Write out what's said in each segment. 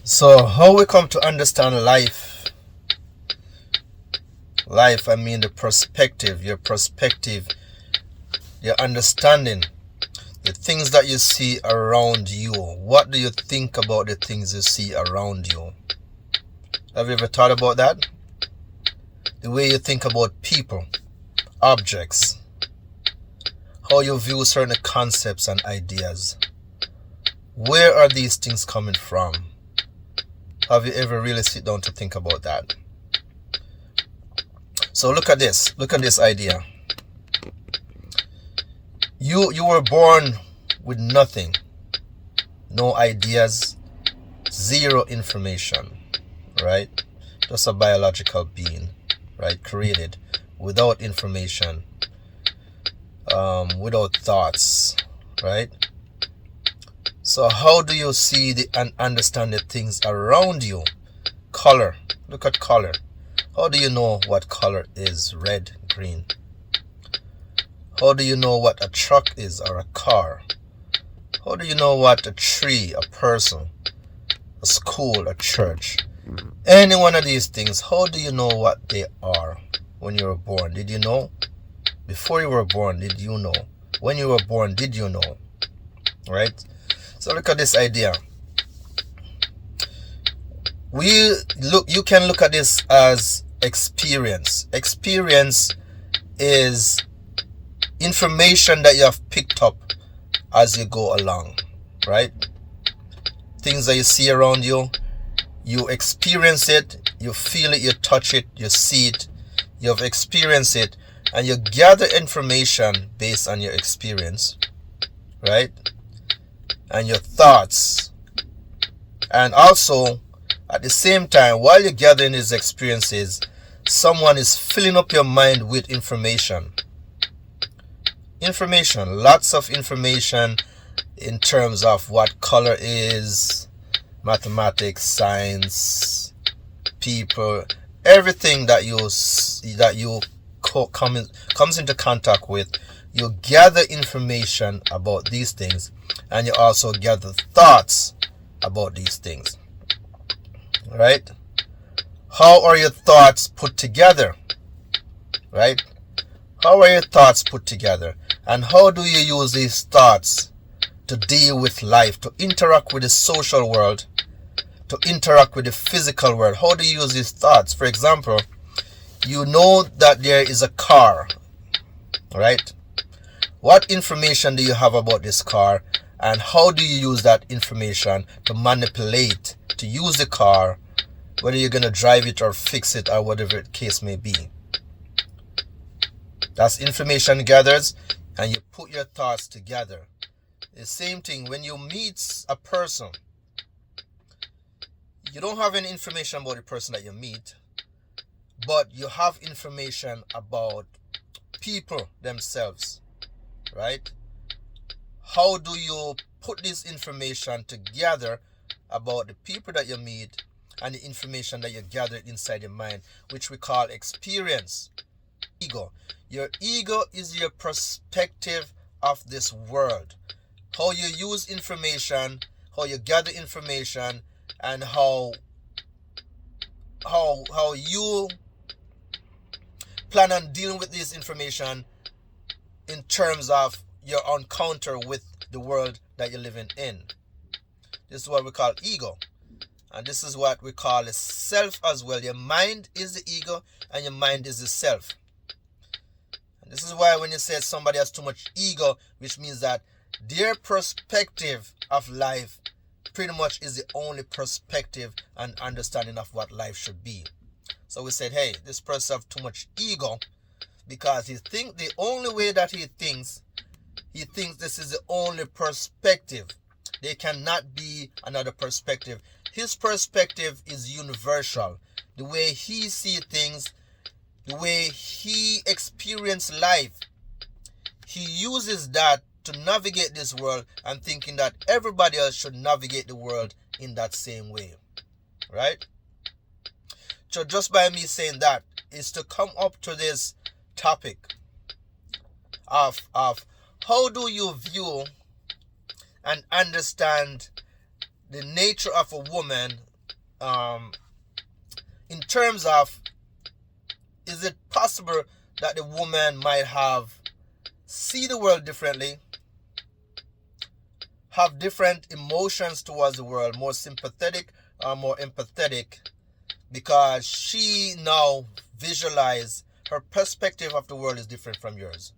So how we come to understand life? Life, I mean the perspective, your understanding, the things that you see around you. What do you think about the things you see around you? Have you ever thought about that? The way you think about people, objects, how you view certain concepts and ideas. Where are these things coming from? Have you ever really sit down to think about that? So look at this. Look at this idea. You were born with nothing. No ideas. Zero information. Right? Just a biological being. Right? Created without information. Without thoughts. Right? So how do you see and understand the things around you? Color. Look at color. How do you know what color is? Red, green. How do you know what a truck is or a car? How do you know what a tree, a person, a school, a church? Any one of these things, how do you know what they are when you were born? Did you know? Before you were born, did you know? When you were born, did you know? Right? So look at this idea. You can look at this as experience. Experience is information that you have picked up as you go along, right? Things that you see around you, you experience it, you feel it, you touch it, you see it, you have experienced it, and you gather information based on your experience, right? And your thoughts. And also, at the same time, while you're gathering these experiences, someone is filling up your mind with information. Information, lots of information in terms of what color is, mathematics, science, people, everything that comes into contact with. You gather information about these things, and you also gather thoughts about these things. Right? How are your thoughts put together? Right? How are your thoughts put together? And how do you use these thoughts to deal with life, to interact with the social world, to interact with the physical world? How do you use these thoughts? For example, you know that there is a car, right? What information do you have about this car, and how do you use that information to manipulate, to use the car, whether you're going to drive it or fix it or whatever the case may be? That's information gathered, and you put your thoughts together. The same thing when you meet a person. You don't have any information about the person that you meet, but you have information about people themselves, right? How do you put this information together about the people that you meet and the information that you gathered inside your mind, which we call experience? Ego. Your ego is your perspective of this world. How you use information, how you gather information, and how you plan on dealing with this information in terms of your encounter with the world that you're living in. This is what we call ego. And this is what we call a self as well. Your mind is the ego and your mind is the self. And this is why when you say somebody has too much ego, which means that their perspective of life pretty much is the only perspective and understanding of what life should be. So we said, hey, this person has too much ego because he thinks the only way that he thinks this is the only perspective. There cannot be another perspective. His perspective is universal. The way he sees things, the way he experiences life, he uses that to navigate this world and thinking that everybody else should navigate the world in that same way. Right? So just by me saying that is to come up to this topic of how do you view and understand the nature of a woman um, in terms of, is it possible that the woman might have see the world differently, have different emotions towards the world, more sympathetic or more empathetic, because she now visualize her perspective of the world is different from yours,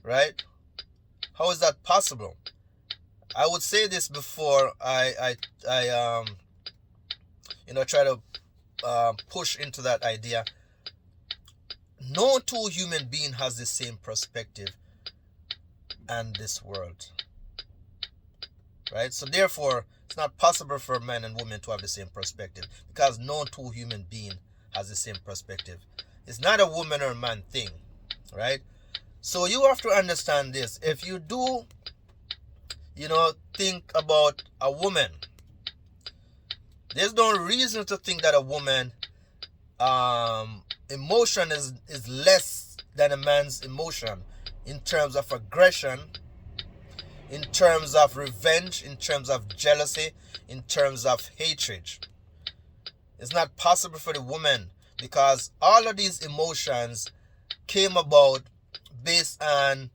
right? How is that possible? I would say this before I try to push into that idea. No two human being has the same perspective and this world, right? So therefore, it's not possible for men and women to have the same perspective, because no two human being has the same perspective. It's not a woman or man thing, right? So you have to understand this. If you do, think about a woman, there's no reason to think that a woman emotion is less than a man's emotion in terms of aggression, in terms of revenge, in terms of jealousy, in terms of hatred. It's not possible for the woman, because all of these emotions came about based on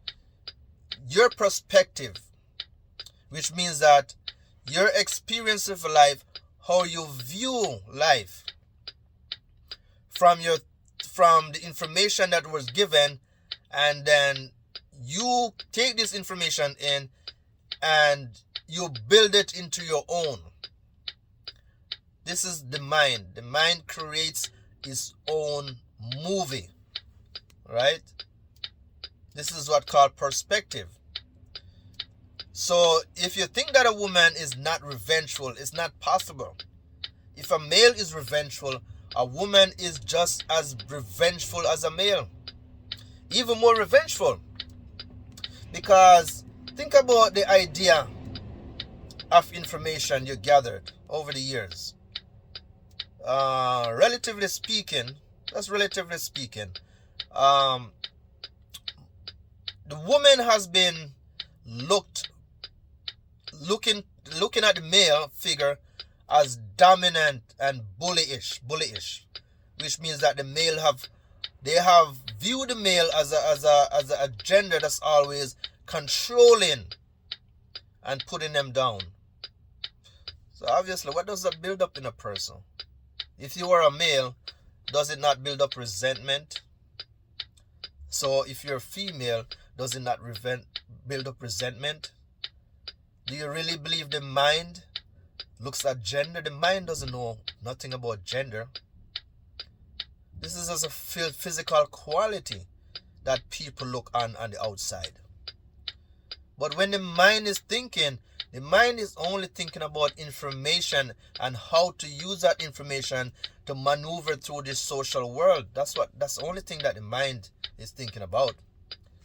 your perspective, which means that your experience of life, how you view life, from the information that was given, and then you take this information in and you build it into your own. This is the mind. The mind creates its own movie, right? This is what called perspective. So if you think that a woman is not revengeful, it's not possible. If a male is revengeful, a woman is just as revengeful as a male. Even more revengeful. Because think about the idea of information you gathered over the years. Relatively speaking, the woman has been looking at the male figure as dominant and bullyish, which means that the male have viewed the male as a gender that's always controlling and putting them down. So obviously, what does that build up in a person? If you are a male, does it not build up resentment? So if you're a female, does it not build up resentment? Do you really believe the mind looks at gender? The mind doesn't know nothing about gender. This is just a physical quality that people look on the outside. But when the mind is thinking, the mind is only thinking about information and how to use that information to maneuver through this social world. That's the only thing that the mind is thinking about.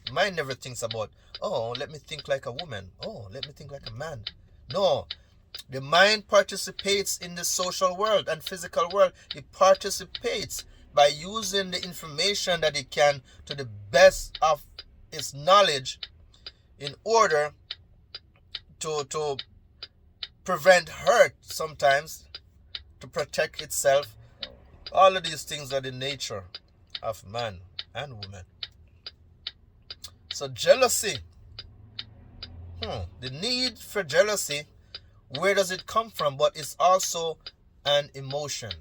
The mind never thinks about, oh, let me think like a woman. Oh, let me think like a man. No. The mind participates in the social world and physical world. It participates by using the information that it can to the best of its knowledge in order to prevent hurt sometimes, to protect itself. All of these things are the nature of man and woman. So jealousy, the need for jealousy, where does it come from? But it's also an emotion.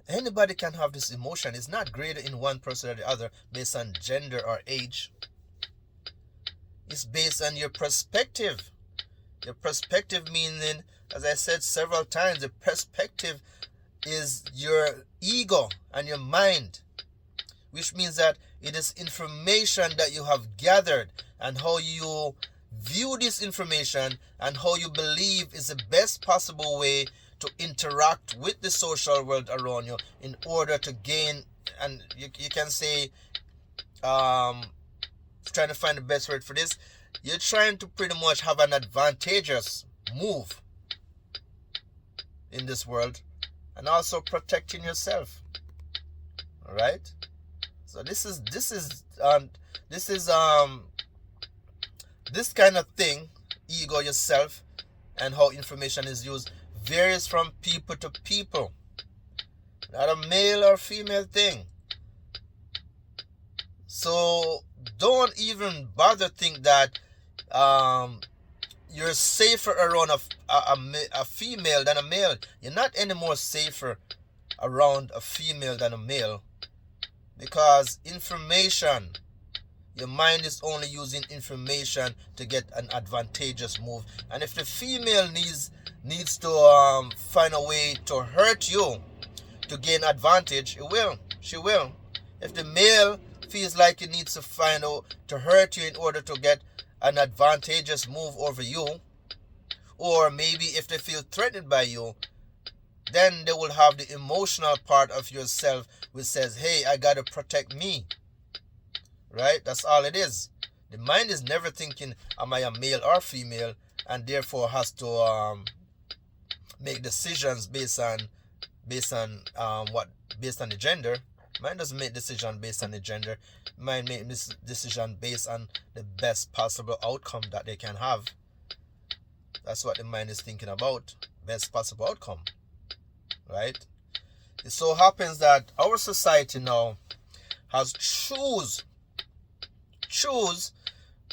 Anybody can have this emotion. It's not greater in one person or the other based on gender or age. It's based on your perspective. Your perspective meaning, as I said several times, the perspective is your ego and your mind, which means that it is information that you have gathered, and how you view this information and how you believe is the best possible way to interact with the social world around you in order to gain, and you can say, trying to find the best word for this, you're trying to pretty much have an advantageous move in this world, and also protecting yourself. All right. So this kind of thing, ego, yourself, and how information is used, varies from people to people. Not a male or female thing. So don't even bother think that you're safer around a female than a male. You're not any more safer around a female than a male, because information, your mind is only using information to get an advantageous move. And if the female needs to find a way to hurt you to gain advantage, she will. If the male feels like he needs to find out to hurt you in order to get an advantageous move over you, or maybe if they feel threatened by you, then they will have the emotional part of yourself which says, hey, I gotta protect me. Right? That's all it is. The mind is never thinking, am I a male or female, and therefore has to make decisions based on the gender. Mind doesn't make decision based on the gender. Mind make this decision based on the best possible outcome that they can have. That's what the mind is thinking about. Best possible outcome. Right? It so happens that our society now has choose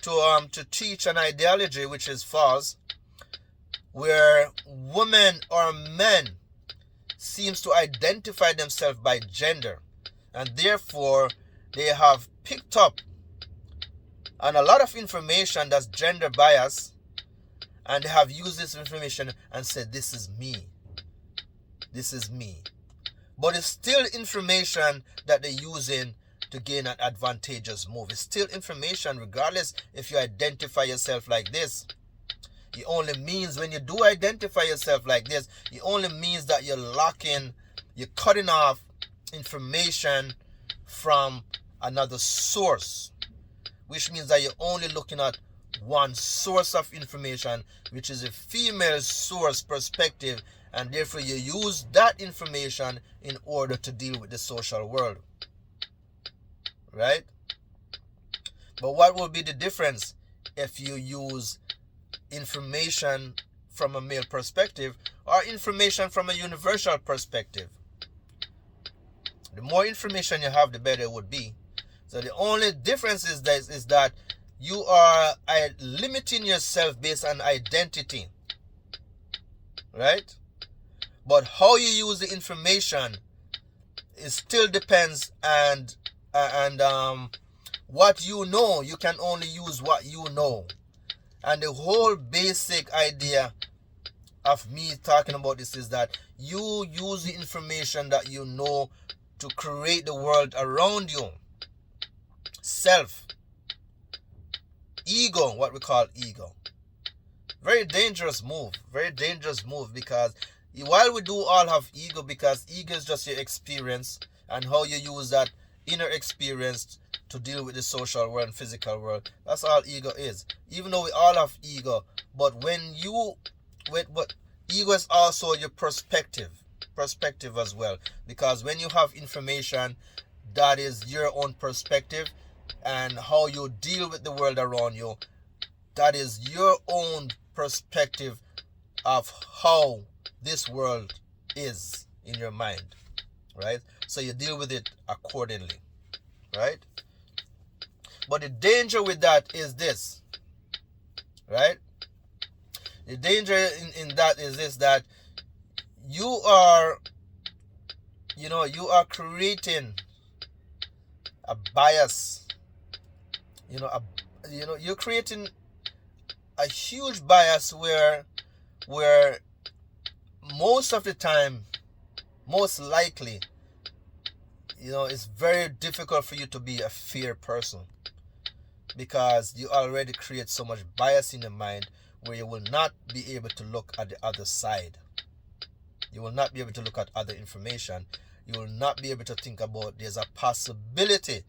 to teach an ideology which is false, where women or men seems to identify themselves by gender, and therefore they have picked up on a lot of information that's gender bias, and they have used this information and said, this is me. But it's still information that they're using to gain an advantageous move. It's still information regardless if you identify yourself like this. It only means when you do identify yourself like this, it only means that you're cutting off information from another source, which means that you're only looking at one source of information, which is a female source perspective, and therefore you use that information in order to deal with the social world. Right? But what will be the difference if you use information from a male perspective or information from a universal perspective? The more information you have, the better it would be. So the only difference is that you are limiting yourself based on identity. Right? But how you use the information, it still depends, and what you know, you can only use what you know. And the whole basic idea of me talking about this is that you use the information that you know to create the world around you. Self. Ego, what we call ego. Very dangerous move. Very dangerous move, because while we do all have ego, because ego is just your experience and how you use that inner experience to deal with the social world and physical world. That's all ego is. Even though we all have ego, but ego is also your perspective as well, because when you have information that is your own perspective and how you deal with the world around you, that is your own perspective of how this world is in your mind, right? So you deal with it accordingly, right? But the danger with that is this, right? The danger in that is this, that you are creating a bias. You're creating a huge bias where most of the time, most likely, it's very difficult for you to be a fair person, because you already create so much bias in your mind where you will not be able to look at the other side. You will not be able to look at other information. You will not be able to think about there's a possibility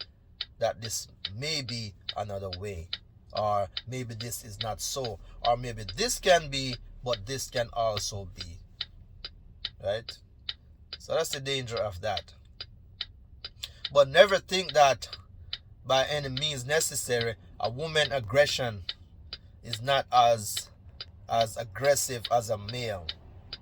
that this may be another way, or maybe this is not so, or maybe this can be, but this can also be. Right? So that's the danger of that. But never think that by any means necessary a woman aggression is not as aggressive as a male.